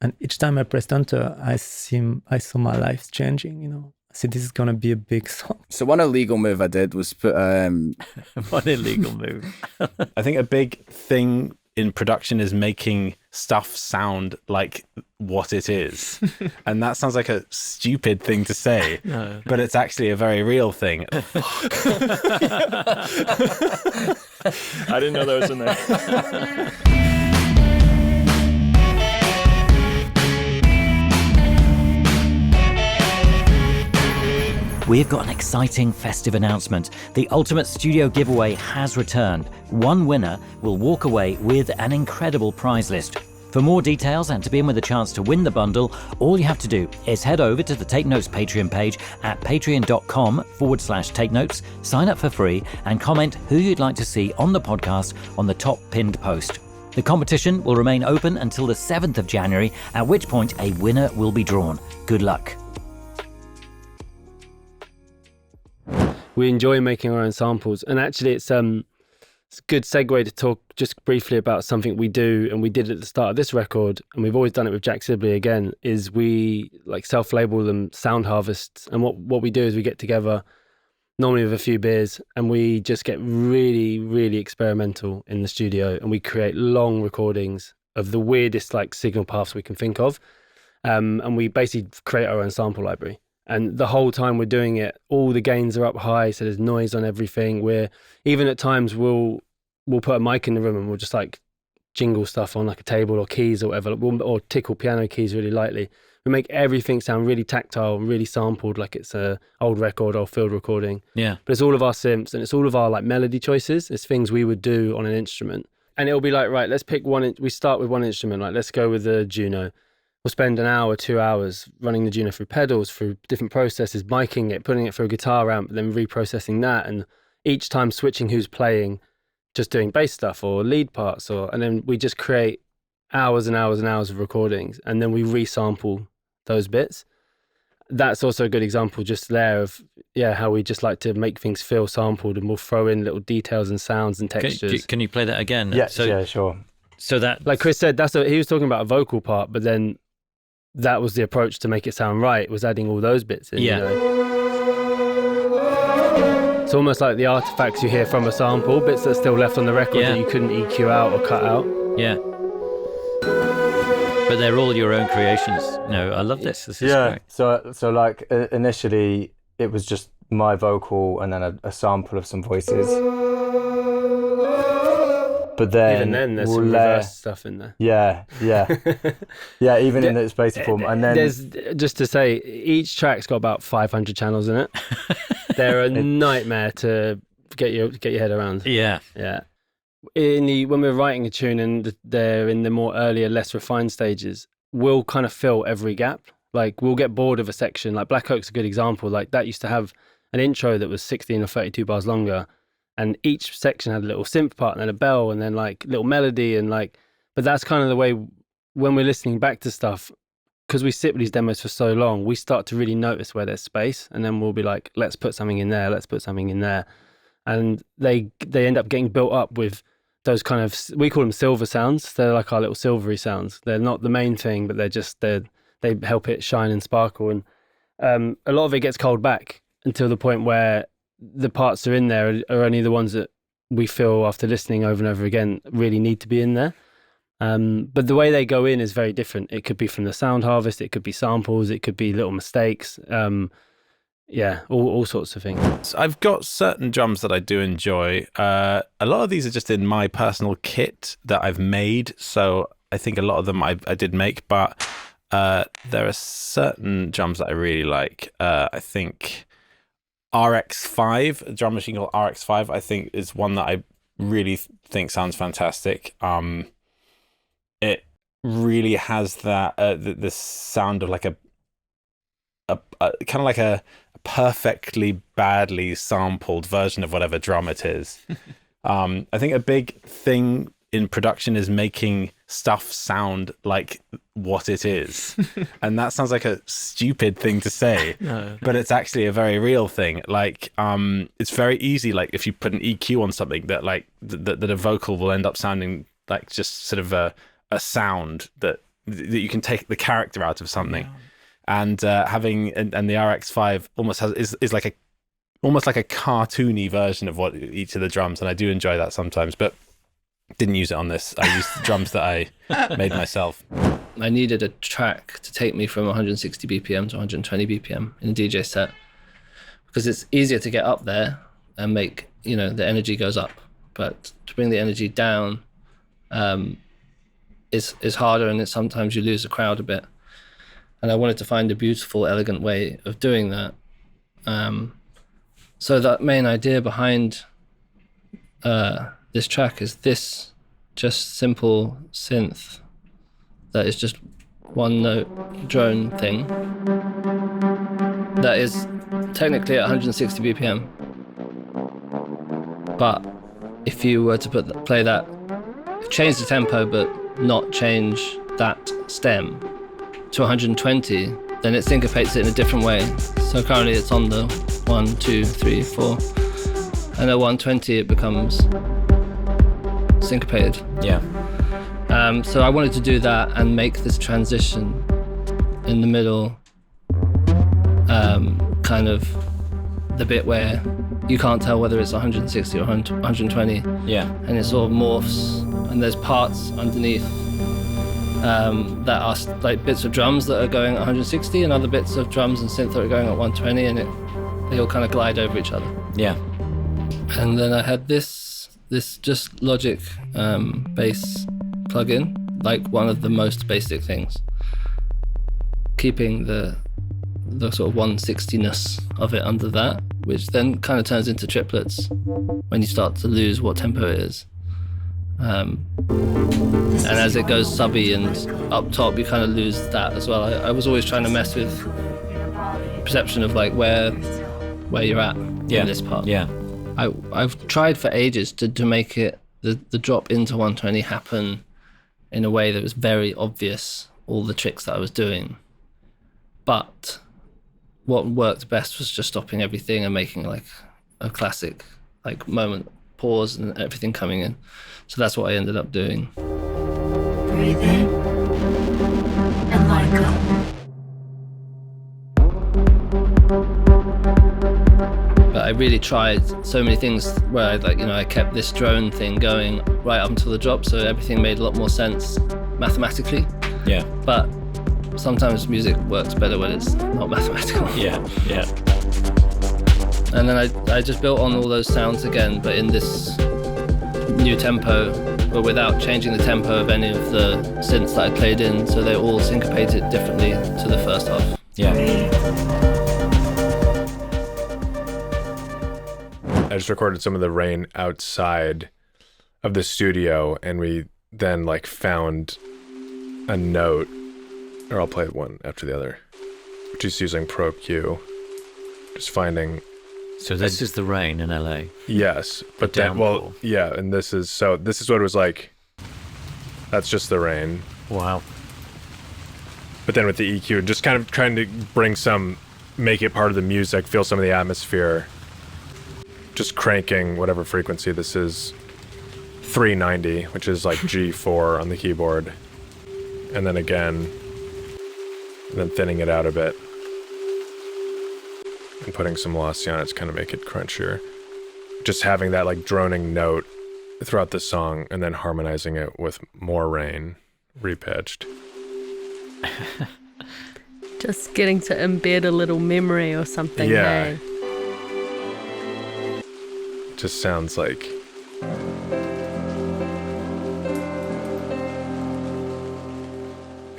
And each time I pressed enter, I saw my life changing, I said, this is going to be a big song. So one illegal move I did was put... One illegal move. I think a big thing in production is making stuff sound like what it is. And that sounds like a stupid thing to say, but it's actually a very real thing. I didn't know that was in there. We've got an exciting festive announcement. The Ultimate Studio Giveaway has returned. One winner will walk away with an incredible prize list. For more details and to be in with a chance to win the bundle, all you have to do is head over to the Take Notes Patreon page at patreon.com/Take Notes, sign up for free, and comment who you'd like to see on the podcast on the top pinned post. The competition will remain open until the 7th of January, at which point a winner will be drawn. Good luck. We enjoy making our own samples, and actually it's a good segue to talk just briefly about something we do, and we did at the start of this record, and we've always done it with Jack Sibley again, is we like self-label them sound harvests. And what we do is we get together normally with a few beers, and we just get really, really experimental in the studio, and we create long recordings of the weirdest like signal paths we can think of, and we basically create our own sample library. And the whole time we're doing it, all the gains are up high, so there's noise on everything. We're even at times we'll put a mic in the room and we'll just like jingle stuff on like a table or keys or whatever, or tickle piano keys really lightly. We make everything sound really tactile and really sampled, like it's a old record or field recording. Yeah. But it's all of our synths and it's all of our like melody choices. It's things we would do on an instrument. And it'll be like, right, let's pick one. We start with one instrument. Like, let's go with the Juno. We'll spend an hour, 2 hours running the Juno through pedals, through different processes, miking it, putting it through a guitar amp, then reprocessing that. And each time switching who's playing, just doing bass stuff or lead parts. And then we just create hours and hours and hours of recordings. And then we resample those bits. That's also a good example just there of, how we just like to make things feel sampled, and we'll throw in little details and sounds and textures. Can you play that again? Yeah, sure. So that... Like Chris said, he was talking about a vocal part, but then that was the approach to make it sound right, was adding all those bits in. Yeah. It's almost like the artifacts you hear from a sample, bits that are still left on the record that you couldn't EQ out or cut out. Yeah. But they're all your own creations. No, I love this. This is great. So like initially it was just my vocal and then a sample of some voices. But then even then there's some reverse stuff in there. Yeah. Even in its basic form. And then there's, just to say, each track's got about 500 channels in it. They're a nightmare to get your head around. Yeah. When we're writing a tune and they're in the more earlier, less refined stages, we'll kind of fill every gap. Like, we'll get bored of a section. Like Black Oak's a good example. Like, that used to have an intro that was 16 or 32 bars longer, and each section had a little synth part and then a bell and then like little melody and like, but that's kind of the way when we're listening back to stuff, because we sit with these demos for so long, we start to really notice where there's space, and then we'll be like, let's put something in there, and they end up getting built up with those kind of, we call them silver sounds. They're like our little silvery sounds. They're not the main thing, but they help it shine and sparkle. And a lot of it gets culled back until the point where the parts that are in there are only the ones that we feel, after listening over and over again, really need to be in there. But the way they go in is very different. It could be from the sound harvest, it could be samples, it could be little mistakes. All sorts of things. So I've got certain drums that I do enjoy. A lot of these are just in my personal kit that I've made, so I think a lot of them I did make, but there are certain drums that I really like. I think RX5, a drum machine called RX5, I think is one that I really think sounds fantastic. It really has that the sound of like a kind of like a perfectly badly sampled version of whatever drum it is. I think a big thing in production is making stuff sound like what it is. And that sounds like a stupid thing to say, but it's actually a very real thing. Like, it's very easy, like if you put an EQ on something, that like that a vocal will end up sounding like just sort of a sound that that you can take the character out of something. And having and the RX5 almost is like almost like a cartoony version of what each of the drums, and I do enjoy that sometimes, but didn't use it on this. I used the drums that I made myself. I needed a track to take me from 160 BPM to 120 BPM in a DJ set, because it's easier to get up there and make, you know, the energy goes up, but to bring the energy down is harder, and sometimes you lose the crowd a bit. And I wanted to find a beautiful, elegant way of doing that. So that main idea behind this track is this just simple synth that is just one note drone thing that is technically at 160 BPM. But if you were to play that, change the tempo but not change that stem to 120, then it syncopates it in a different way. So currently it's on the 1, 2, 3, 4, and at 120 it becomes syncopated. Yeah. So I wanted to do that and make this transition in the middle, kind of the bit where you can't tell whether it's 160 or 120. Yeah. And it sort of morphs, and there's parts underneath that are like bits of drums that are going at 160 and other bits of drums and synth that are going at 120, and they all kind of glide over each other. Yeah. And then I had this just Logic bass plugin, like one of the most basic things, keeping the sort of 160-ness of it under that, which then kind of turns into triplets when you start to lose what tempo it is. And as it goes subby and up top, you kind of lose that as well. I was always trying to mess with perception of like where you're at in this part. Yeah. I've tried for ages to make it the drop into 120 happen in a way that was very obvious, all the tricks that I was doing. But what worked best was just stopping everything and making like a classic like moment pause and everything coming in. So that's what I ended up doing. Breathe in and let it go. But I really tried so many things where I kept this drone thing going right up until the drop, so everything made a lot more sense mathematically. Yeah. But sometimes music works better when it's not mathematical. Yeah. Yeah. And then I just built on all those sounds again, but in this new tempo, but without changing the tempo of any of the synths that I played in, so they all syncopated differently to the first half. Yeah. I just recorded some of the rain outside of the studio, and we then like found a note, or I'll play one after the other, just using Pro Q, just finding. So this is the rain in LA. Yes, but then, well, yeah, and this is what it was like. That's just the rain. Wow. But then with the EQ, just kind of trying to make it part of the music, feel some of the atmosphere. Just cranking whatever frequency this is, 390, which is like G4 on the keyboard, and then again, and then thinning it out a bit, and putting some velocity on it to kind of make it crunchier. Just having that like droning note throughout the song, and then harmonizing it with more rain, repitched. Just getting to embed a little memory or something. Yeah. Hey? Just sounds like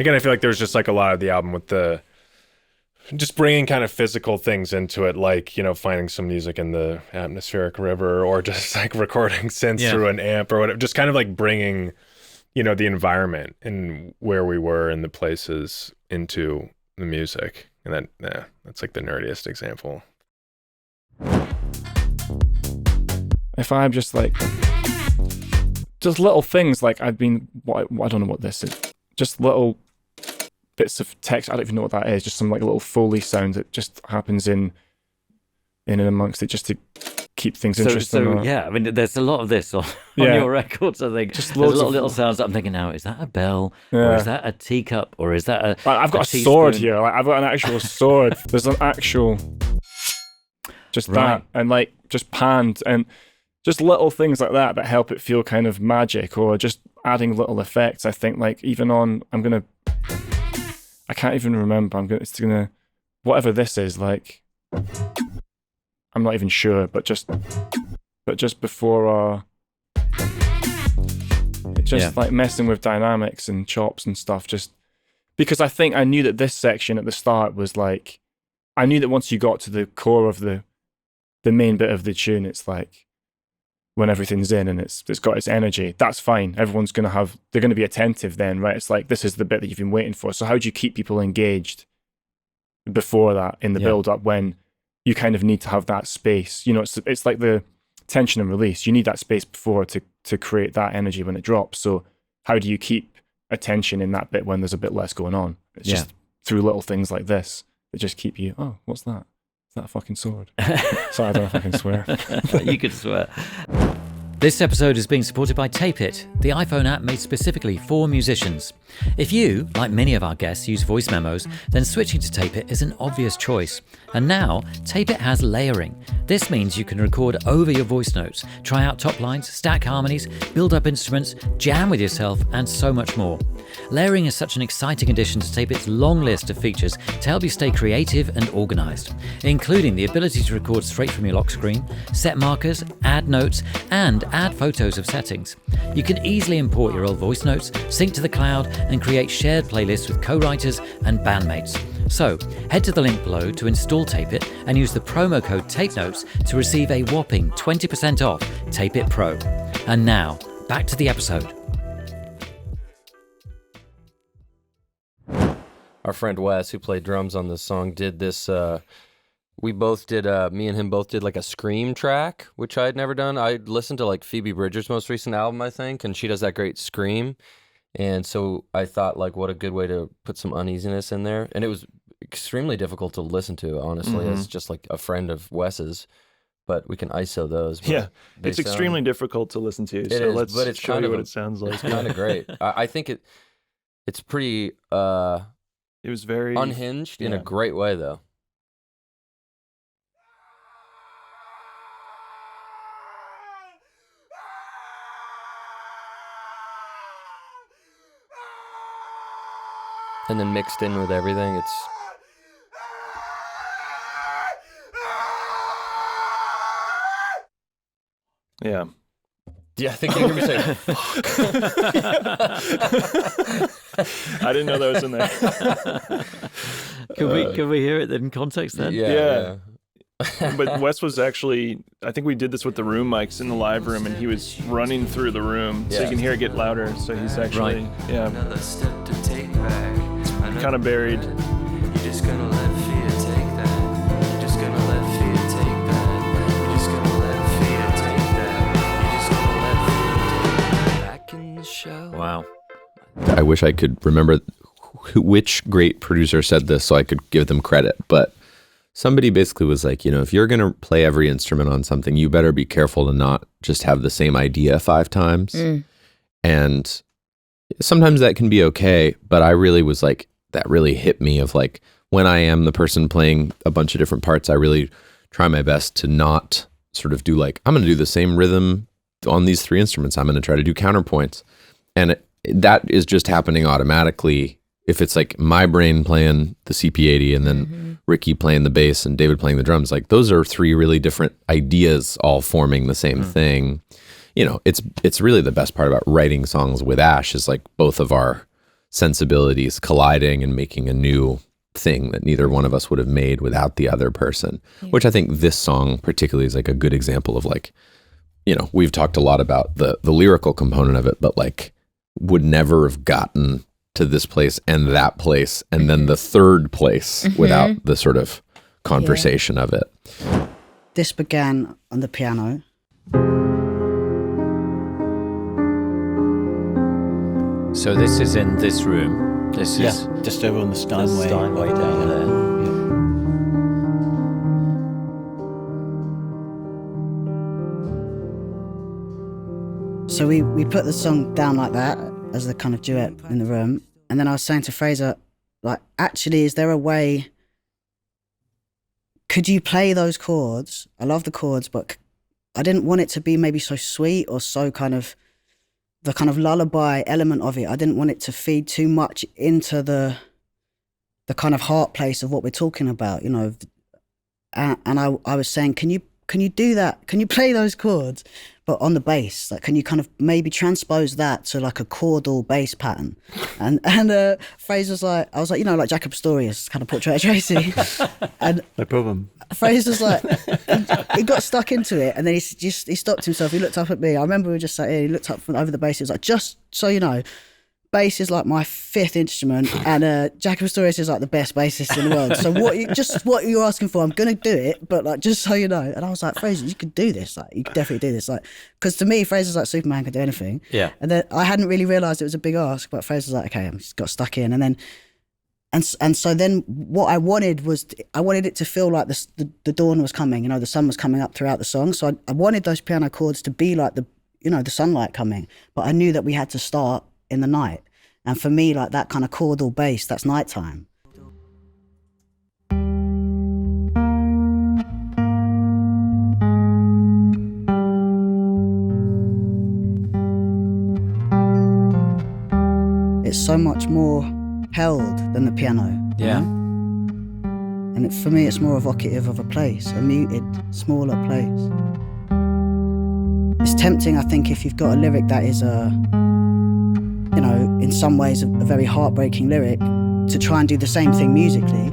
again, I feel like there's just like a lot of the album with just bringing kind of physical things into it, like, you know, finding some music in the atmospheric river, or just like recording synths through an amp or whatever, just kind of like bringing, you know, the environment and where we were and the places into the music. And that's like the nerdiest example. If I'm just like, just little things like I don't know what this is, just little bits of text, I don't even know what that is, just some like little foley sound that just happens in and amongst it, just to keep things interesting. So yeah, I mean, there's a lot of this on your records. I think just there's loads a lot of of little sounds that I'm thinking now. Is that a bell, or is that a teacup, or is that a? I've got a sword here. Like I've got an actual sword. There's an actual, that, and like just panned, and just little things like that help it feel kind of magic, or just adding little effects. I think like even on, I can't even remember. It's gonna, whatever this is like. I'm not even sure, but just before like messing with dynamics and chops and stuff, just because I think I knew that this section at the start was like, I knew that once you got to the core of the main bit of the tune, it's like when everything's in and it's got its energy, that's fine. They're going to be attentive then, right? It's like, this is the bit that you've been waiting for. So how do you keep people engaged before that in the build up when you kind of need to have that space? You know, it's like the tension and release. You need that space before to create that energy when it drops. So how do you keep attention in that bit when there's a bit less going on? It's just through little things like this that just keep you, oh, what's that? Is that a fucking sword? Sorry, I don't know if I can swear. You could swear. This episode is being supported by Tape It, the iPhone app made specifically for musicians. If you, like many of our guests, use voice memos, then switching to Tape It is an obvious choice. And now, Tape It has layering. This means you can record over your voice notes, try out top lines, stack harmonies, build up instruments, jam with yourself, and so much more. Layering is such an exciting addition to Tape It's long list of features to help you stay creative and organized, including the ability to record straight from your lock screen, set markers, add notes, and add photos of settings. You can easily import your old voice notes, sync to the cloud, and create shared playlists with co-writers and bandmates. So, head to the link below to install Tape It and use the promo code TAPENOTES to receive a whopping 20% off Tape It Pro. And now, back to the episode. Our friend Wes, who played drums on this song, did this. Me and him both did like a scream track, which I had never done. I listened to like Phoebe Bridgers' most recent album, I think, and she does that great scream. And so I thought, like, what a good way to put some uneasiness in there. And it was extremely difficult to listen to, honestly, as just like a friend of Wes's. But we can ISO those. Yeah, it's extremely difficult to listen to. So let's show you what it sounds like. It's kind of great. I think it's pretty. It was very unhinged in a great way, though. And then mixed in with everything, it's... Yeah. Yeah, I think you hear me say, fuck. I didn't know that was in there. Can we hear it in context then? Yeah. But Wes was actually, I think we did this with the room mics in the live room, and he was running through the room so you can hear it get louder. So he's actually, kind of buried. You're just gonna let fear take that. You're just gonna let fear take that. You're just gonna let fear take that. You're just gonna let fear take that. Back in the show. Wow. I wish I could remember which great producer said this so I could give them credit, but somebody basically was like, if you're going to play every instrument on something, you better be careful to not just have the same idea 5 times. And sometimes that can be okay, but I really was like, that really hit me of like, when I am the person playing a bunch of different parts, I really try my best to not sort of do like, I'm going to do the same rhythm on these 3 instruments. I'm going to try to do counterpoints. And that is just happening automatically. If it's like my brain playing the CP80 and then Ricky playing the bass and David playing the drums, like those are 3 really different ideas all forming the same thing. It's really the best part about writing songs with Ash is like both of our sensibilities colliding and making a new thing that neither one of us would have made without the other person, which I think this song particularly is like a good example of like, we've talked a lot about the lyrical component of it, but like would never have gotten to this place and that place and then the third place without the sort of conversation of it. This began on the piano. So this is in this room. This is just over on the Steinway. Steinway down there. So we put the song down like that as the kind of duet in the room. And then I was saying to Fraser, like, actually, is there a way, could you play those chords? I love the chords, but I didn't want it to be maybe so sweet or so kind of, the kind of lullaby element of it. I didn't want it to feed too much into the kind of heart place of what we're talking about, you know. And I was saying, can you do that? Can you play those chords, but on the bass? Like, can you kind of maybe transpose that to like a chordal bass pattern? And Fraser's like, I was like, you know, like Jacob Astorius kind of Portrait of Tracy. And no problem. Fraser's like, he got stuck into it, and then he stopped himself. He looked up at me. I remember we were just sat here. He looked up from over the bass. He was like, just so you know, bass is like my fifth instrument, and Jacob Astorius is like the best bassist in the world. So what you're asking for, I'm gonna do it, but like, just so you know. And I was like, Fraser, you could do this. Like, you could definitely do this. Like, because to me, Fraser's like Superman, could do anything. Yeah. And then I hadn't really realised it was a big ask, but Fraser's like, okay, I just got stuck in, and then. And so then what I wanted was, I wanted it to feel like the dawn was coming, you know, the sun was coming up throughout the song. So I wanted those piano chords to be like the sunlight coming, but I knew that we had to start in the night. And for me, like that kind of chordal bass, that's nighttime. It's so much more held than the piano. Yeah. And for me, it's more evocative of a place, a muted, smaller place. It's tempting, I think, if you've got a lyric that is you know, in some ways a very heartbreaking lyric, to try and do the same thing musically.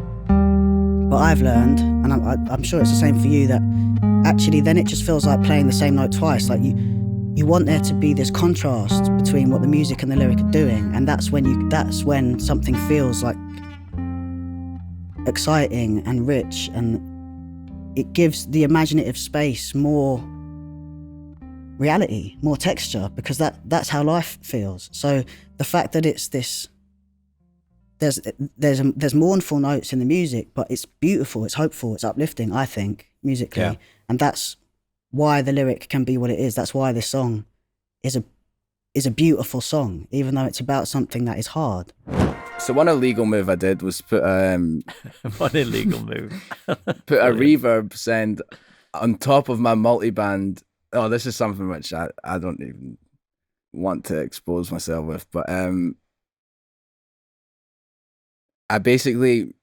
But I've learned, and I'm sure it's the same for you, that actually then it just feels like playing the same note twice. Like you want there to be this contrast between what the music and the lyric are doing, and that's when something feels like exciting and rich, and it gives the imaginative space more reality, more texture, because that's how life feels. So the fact that it's this, there's mournful notes in the music, but it's beautiful, it's hopeful, it's uplifting, I think, musically. Yeah. And that's why the lyric can be what it is. That's why this song is a beautiful song, even though it's about something that is hard. So one illegal move I did was put What illegal move? put a reverb send on top of my multiband. Oh, this is something which I don't even want to expose myself with, but I basically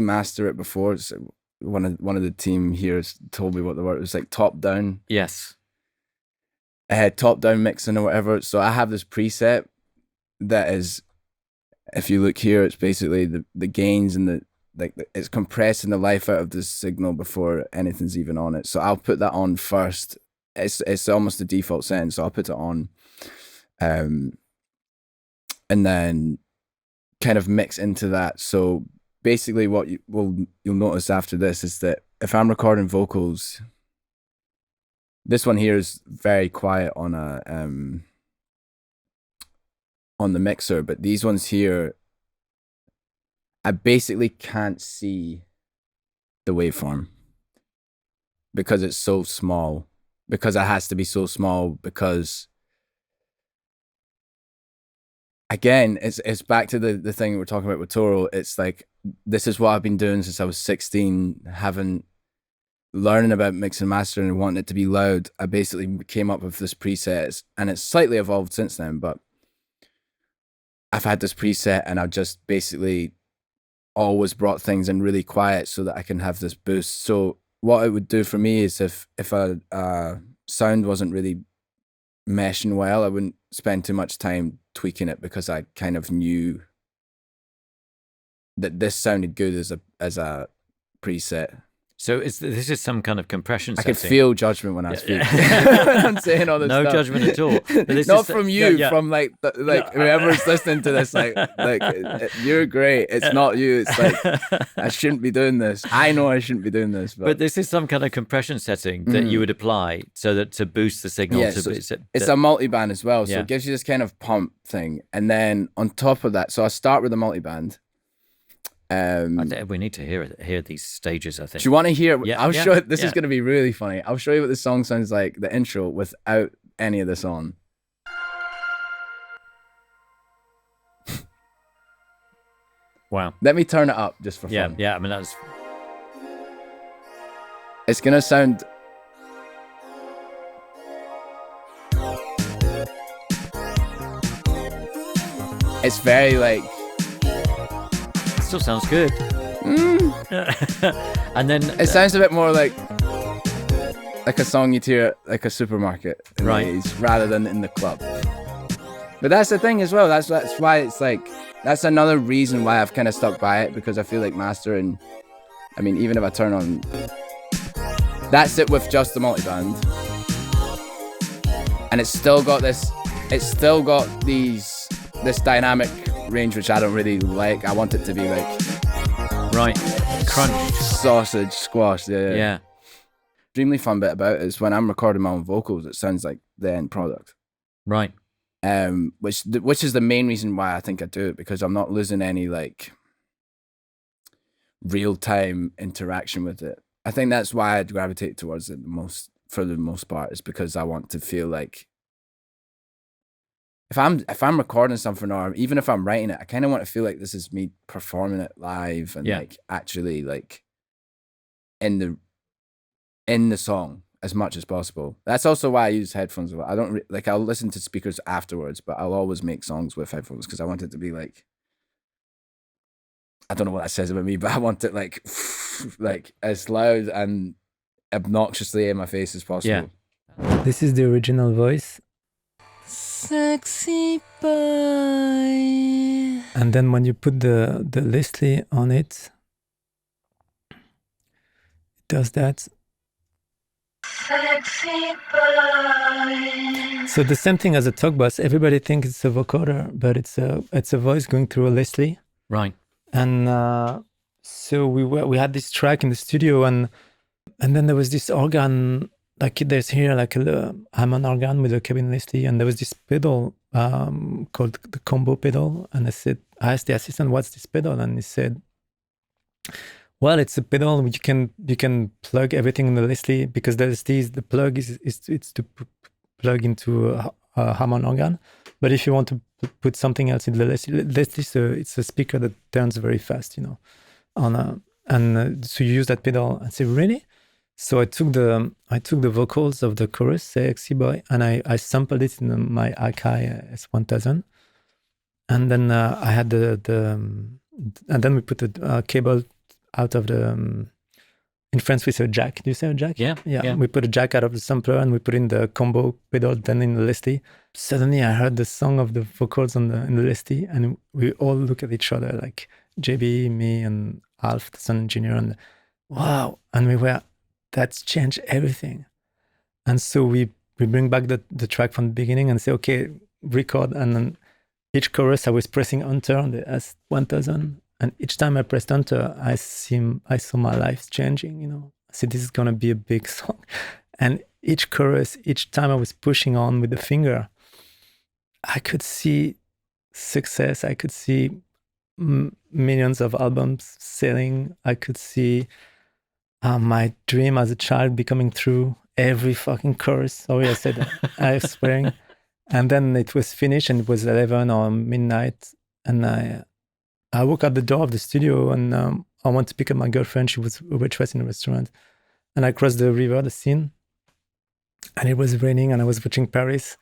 master it before. So one of the team here has told me what the word was, like top down. Yes. Top down mixing or whatever. So I have this preset that is, if you look here, it's basically the gains and it's compressing the life out of the signal before anything's even on it. So I'll put that on first. It's almost the default setting, so I'll put it on, and then kind of mix into that. So basically, what you'll notice after this is that if I'm recording vocals, this one here is very quiet on the mixer, but these ones here, I basically can't see the waveform because it's so small. Because it has to be so small, because again, it's back to the thing we're talking about with Toro. It's like, this is what I've been doing since I was 16, learning about mix and mastering and wanting it to be loud. I basically came up with this preset, and it's slightly evolved since then, but I've had this preset, and I've just basically always brought things in really quiet so that I can have this boost. So what it would do for me is if a sound wasn't really meshing well, I wouldn't spend too much time tweaking it, because I kind of knew that this sounded good as a preset. So this is some kind of compression I setting. could feel judgment when I speak. When I'm saying all this no stuff. judgment at all. But this Not is- from you, yeah. from like whoever's listening to this. Like you're great. It's not you. It's like, I shouldn't be doing this. I know I shouldn't be doing this. But this is some kind of compression setting that you would apply so that to boost the signal. Yeah, to so boost it. it's a multiband as well, so Yeah. it gives you this kind of pump thing. And then on top of that, so I start with the multiband. We need to hear these stages, I think. Do you want to hear? Yeah, I'll yeah, show it. This yeah. is going to be really funny. I'll show you what the song sounds like, the intro, without any of this on. Wow. Let me turn it up just for Yeah, fun. yeah. I mean, that's It's gonna sound. It's very like. still sounds good. And then It sounds a bit more like a song you'd hear at like a supermarket in the Right. 80s, rather than in the club. But that's the thing as well. That's why it's like, that's another reason why I've kind of stuck by it, because I feel like mastering, I mean, even if I turn on, that's it with just the multiband, and it's still got this dynamic range, which I don't really like. I want it to be like crunch, sausage, squash. Yeah. Extremely fun bit about it is when I'm recording my own vocals, it sounds like the end product. Right. Which is the main reason why I think I do it, because I'm not losing any like real time interaction with it. I think that's why I'd gravitate towards it for the most part, is because I want to feel like if I'm recording something, or even if I'm writing it, I kind of want to feel like this is me performing it live and like actually like in the song as much as possible. That's also why I use headphones a lot. I don't I'll listen to speakers afterwards, but I'll always make songs with headphones because I want it to be like, I don't know what that says about me, but I want it like like as loud and obnoxiously in my face as possible. This is the original voice. Sexy boy. And then when you put the Leslie on it, it does that. Sexy boy. So the same thing as a talk box. Everybody thinks it's a vocoder, but it's a voice going through a Leslie. Right. And so we had this track in the studio, and then there was this organ, like there's here like a Hammond organ with a cabin Leslie, and there was this pedal called the combo pedal. And I asked the assistant, "What's this pedal?" And he said, "Well, it's a pedal. You can plug everything in the Leslie, because the Leslie the plug is to plug into a Hammond organ. But if you want to put something else in the Leslie, it's a speaker that turns very fast, so you use that pedal." I said, "Really?" So I took the vocals of the chorus, "Sexy Boy," and I sampled it in my Akai S1000, and then I had and then we put a cable out of the in France we say a jack. Do you say a jack? Yeah. We put a jack out of the sampler and we put in the combo pedal, then in the Leslie. Suddenly I heard the song of the vocals in the Leslie, and we all look at each other, like JB, me, and Alf, the sound engineer, and wow! And that's changed everything. And so we bring back the track from the beginning and say, okay, record. And then each chorus I was pressing enter on the S1000. And each time I pressed enter, I saw my life changing, I said, this is going to be a big song. And each chorus, each time I was pushing on with the finger, I could see success. I could see millions of albums selling. I could see my dream as a child becoming true. Every fucking chorus. Sorry, I said that. I was swearing. And then it was finished, and it was 11 or midnight. And I walked out the door of the studio, and I went to pick up my girlfriend. She was a waitress in a restaurant. And I crossed the river, the Seine, and it was raining, and I was watching Paris.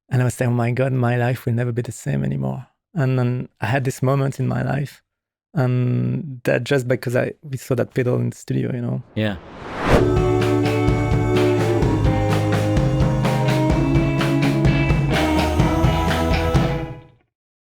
And I was saying, oh my God, my life will never be the same anymore. And then I had this moment in my life, and that just because we saw that pedal in the studio, Yeah.